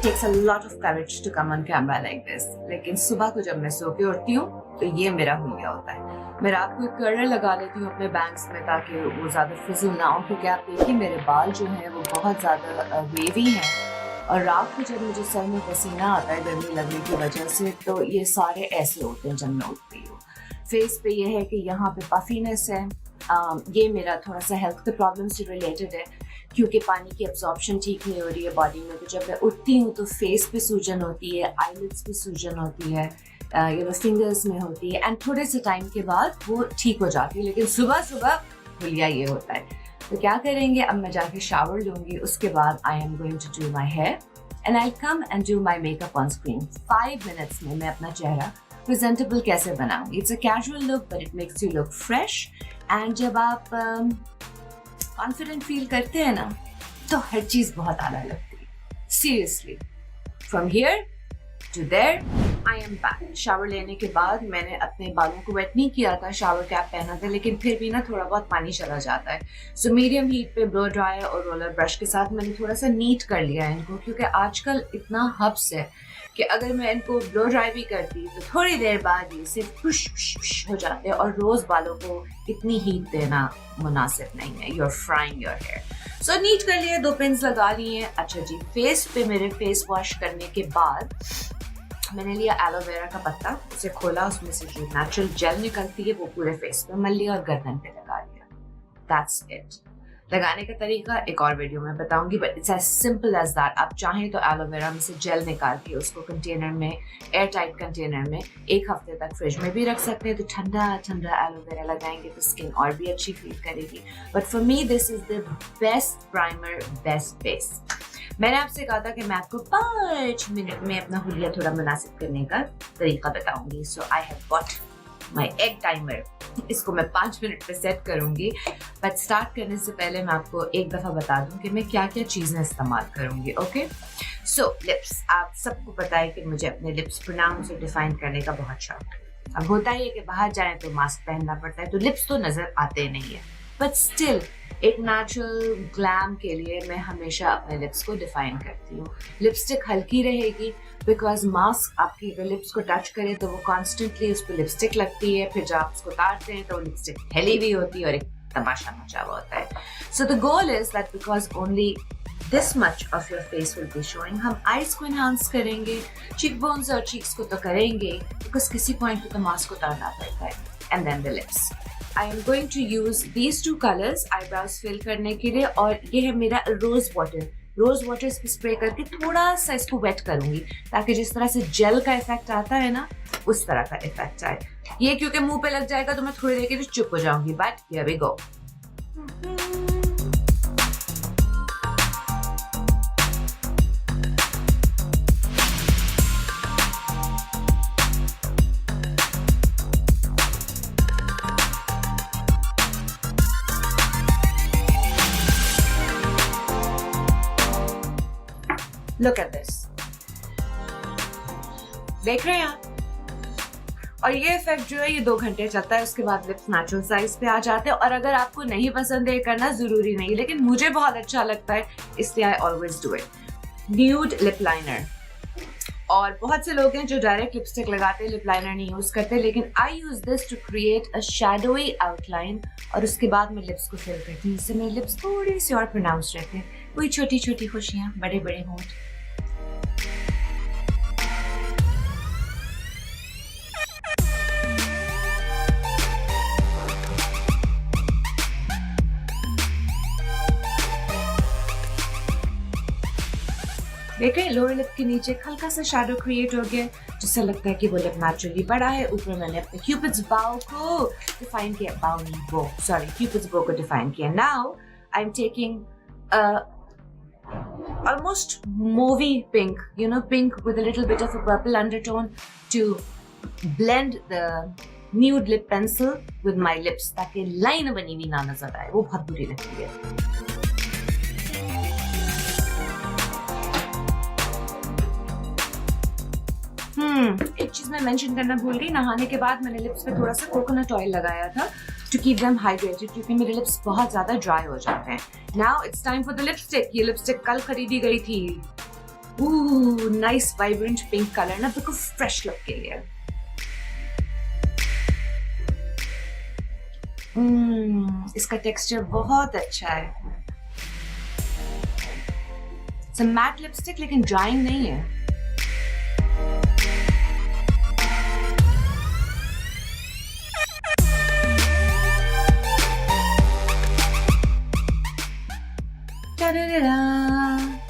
takes a lot of courage to come on camera like this. लेकिन सुबह को जब मैं सो के उठती हूँ तो ये मेरा हुलिया होता है। मैं रात को एक कर्लर लगा लेती हूँ अपने बैंग्स में ताकि वो ज़्यादा फिजल ना हो, क्योंकि आप देखिए मेरे बाल जो हैं वो बहुत ज़्यादा वेवी हैं और रात को जब मुझे सर में पसीना आता है गर्मी लगने की वजह से तो ये सारे ऐसे होते हैं जब मैं उठती हूँ। फेस पे ये है कि यहाँ पे पफीनेस है। ये मेरा थोड़ा सा हेल्थ के प्रॉब्लम से रिलेटेड है क्योंकि पानी की एब्जॉर्प्शन ठीक नहीं हो रही है बॉडी में। तो जब मैं उठती हूँ तो फेस पे सूजन होती है, आईलिड्स पे सूजन होती है, फिंगर्स में होती है एंड थोड़े से टाइम के बाद वो ठीक हो जाती है। लेकिन सुबह सुबह हुलिया ये होता है। तो क्या करेंगे, अब मैं जाके शावर लूँगी, उसके बाद I am going to do my hair and I come and do my makeup on screen. 5 minutes में मैं अपना चेहरा प्रेजेंटेबल कैसे बनाऊंगी। It's a casual look but it makes you look fresh. And जब आप कॉन्फिडेंट फील करते हैं ना तो हर चीज़ बहुत आला लगती है। Seriously, from here to there I am back. Shower लेने के बाद मैंने अपने बालों को वेट नहीं किया था, शावर कैप पहना था, लेकिन फिर भी ना थोड़ा बहुत पानी चला जाता है। सो मीडियम हीट पे ब्लो ड्रायर और रोलर ब्रश के साथ मैंने थोड़ा सा नीट कर लिया है इनको, क्योंकि आजकल इतना हब्स है कि अगर मैं इनको ब्लो ड्राई भी करती तो थोड़ी देर बाद ही सिर्फ खुश हो जाते हैं और रोज बालों को इतनी हीट देना मुनासिब नहीं है। You are frying your hair. So neat कर लिए, 2 पिन्स लगा लिए। अच्छा जी, फेस पे मेरे फेस वॉश करने के बाद मैंने लिया एलोवेरा का पत्ता, उसे खोला, उसमें से जो नेचुरल जेल निकलती है वो पूरे फेस पे मल लिया और गर्दन पे लगा लिया। That's it. लगाने का तरीका एक और वीडियो में बताऊंगी, but it's as simple as that. आप चाहें तो एलोवेरा में से जेल निकाल के उसको कंटेनर में, एयर टाइट कंटेनर में 1 हफ्ते तक फ्रिज में भी रख सकते हैं। तो ठंडा ठंडा एलोवेरा लगाएंगे तो स्किन और भी अच्छी फील करेगी। But for me this is the best primer, best base. मैंने आपसे कहा था कि मैं आपको 5 मिनट में अपना हुलिया थोड़ा मुनासिब करने का तरीका बताऊंगी। So I have got my egg timer. इसको मैं 5 मिनट पे सेट करूंगी। बट स्टार्ट करने से पहले मैं आपको एक दफ़ा बता दूं कि मैं क्या क्या चीज़ें इस्तेमाल करूंगी। ओके, सो लिप्स। आप सबको पता है कि मुझे अपने लिप्स प्रोनाउंस और डिफाइन करने का बहुत शौक है। अब होता ही है कि बाहर जाएं तो मास्क पहनना पड़ता है, तो लिप्स तो नज़र आते नहीं है, बट स्टिल एक नेचुरल ग्लैम के लिए मैं हमेशा अपने लिप्स को डिफाइन करती हूँ। लिपस्टिक हल्की रहेगी बिकॉज मास्क आपकी अगर लिप्स को टच करे तो वो कॉन्स्टेंटली उस पर लिपस्टिक लगती है, फिर जब आप उसको उतारते हैं तो वो लिपस्टिक फैली हुई होती है और एक तमाशा मचा हुआ होता है। So the goal is that because only this much of your face will be showing. हम आईज को एनहांस करेंगे, चीक बोन्स और चीक्स को तो करेंगे बिकॉज किसी पॉइंट पे तो मास्क उतारना पड़ता है। And then the lips. I am going to use these 2 colors eyebrows fill करने के लिए, और ये है मेरा रोज वाटर। रोज वाटर इस पर स्प्रे करके थोड़ा सा इसको वेट करूंगी ताकि जिस तरह से जेल का इफेक्ट आता है ना उस तरह का इफेक्ट आए। ये क्योंकि मुंह पे लग जाएगा तो मैं थोड़ी देर के लिए चुप हो जाऊंगी। But here we go. Look at this. देख रहे हैं आप? और ये इफेक्ट जो है ये 2 घंटे चलता है, उसके बाद लिप्स नेचुरल साइज पे आ जाते हैं। और अगर आपको नहीं पसंद है करना जरूरी नहीं, लेकिन मुझे बहुत अच्छा लगता है इसलिए I always do it. Nude lip liner. और बहुत से लोग हैं जो डायरेक्ट लिपस्टिक लगाते हैं, लिप लाइनर नहीं यूज करते, लेकिन I use this to create a shadowy outline और उसके बाद मैं लिप्स को फिल करती हूँ। इससे मेरे लिप्स थोड़ी सी और प्रोनाउंस रहते हैं। कोई छोटी छोटी खुशियाँ, बड़े बड़े होंठ। देख रहे हैं लोअर लिप के नीचे हल्का सा शैडो क्रिएट हो गया, जिससे लगता है कि वो लिप नेचुरली बड़ा है। ऊपर मैंने अपने क्यूपिड्स बाउ को डिफाइन किया, बाउ नहीं वो, सॉरी, क्यूपिड्स बो को डिफाइन किया। Now I am taking almost movie pink, you know, pink with a little bit of a purple undertone to blend the nude lip pencil with my lips ताकि line बनी हुई ना नजर आए, वो बहुत बुरी लगती है। एक चीज मैं मेंशन करना भूल गई, नहाने के बाद मैंने लिप्स पे थोड़ा सा कोकोनट ऑयल लगाया था टू कीप देम हाइड्रेटेड, क्योंकि मेरे लिप्स बहुत ज्यादा ड्राई हो जाते हैं। Now it's time for the lipstick. ये लिपस्टिक कल खरीदी गई थी, नाइस वाइब्रेंट पिंक कलर ना, बिल्कुल फ्रेश लुक के लिए। इसका टेक्सचर बहुत अच्छा है। मैट लिपस्टिक लेकिन ड्राइंग नहीं है।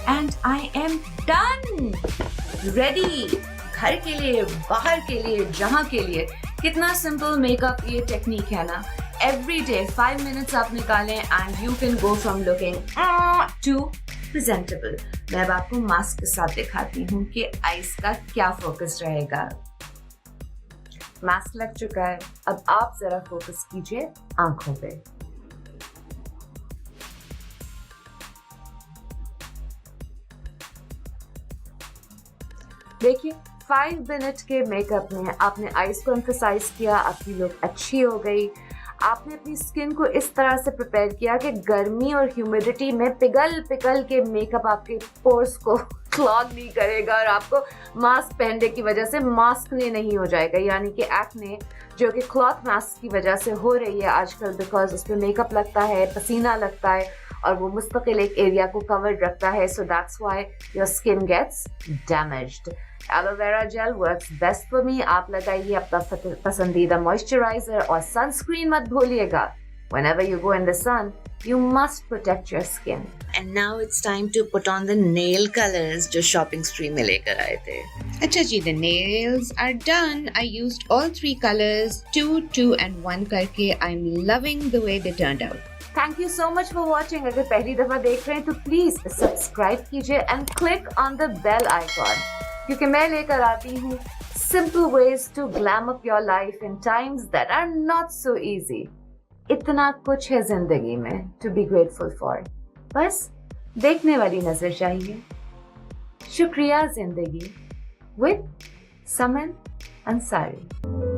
And I am done, ready. घर के लिए, बाहर के लिए, जहां के लिए। कितना सिंपल मेकअप ये टेक्निक है ना। एवरी डे 5 मिनट्स आप निकालें and you can go from looking to presentable. मैं अब आपको मास्क के साथ दिखाती हूँ कि आईज का क्या फोकस रहेगा। मास्क लग चुका है, अब आप जरा फोकस कीजिए आंखों पे। देखिए 5 मिनट के मेकअप में आपने आईज को एम्फसाइज किया, आपकी लुक अच्छी हो गई। आपने अपनी स्किन को इस तरह से प्रिपेयर किया कि गर्मी और ह्यूमिडिटी में पिघल के मेकअप आपके पोर्स को क्लॉग नहीं करेगा और आपको मास्क पहनने की वजह से मास्क नहीं हो जाएगा। यानी कि एक्ने जो कि क्लॉथ मास्क की वजह से हो रही है आजकल, बिकॉज उस पर मेकअप लगता है, पसीना लगता है और वो मुस्तकिल एक एरिया को कवर्ड रखता है। So that's why your skin gets damaged. Aloe vera gel works best for me. आप लगाइए अपना पसंदीदा मॉइस्चराइजर और सनस्क्रीन मत भूलिएगा। Whenever you go in the sun, you must protect your skin. And now it's time to put on the nail colors जो shopping spree में लेकर आए थे। अच्छा जी, the nails are done. I used all 3 colors, 2, 2 and 1 करके. I'm loving the way they turned out. Thank you so much for watching. अगर पहली दफा देख रहे हैं तो प्लीज सब्सक्राइब कीजिए and click on the bell icon, क्योंकि मैं लेकर आती हूँ simple ways to glam up your life in times that are not so easy. इतना कुछ है जिंदगी में to be grateful for. बस देखने वाली नजर चाहिए। शुक्रिया जिंदगी with Saman Ansari।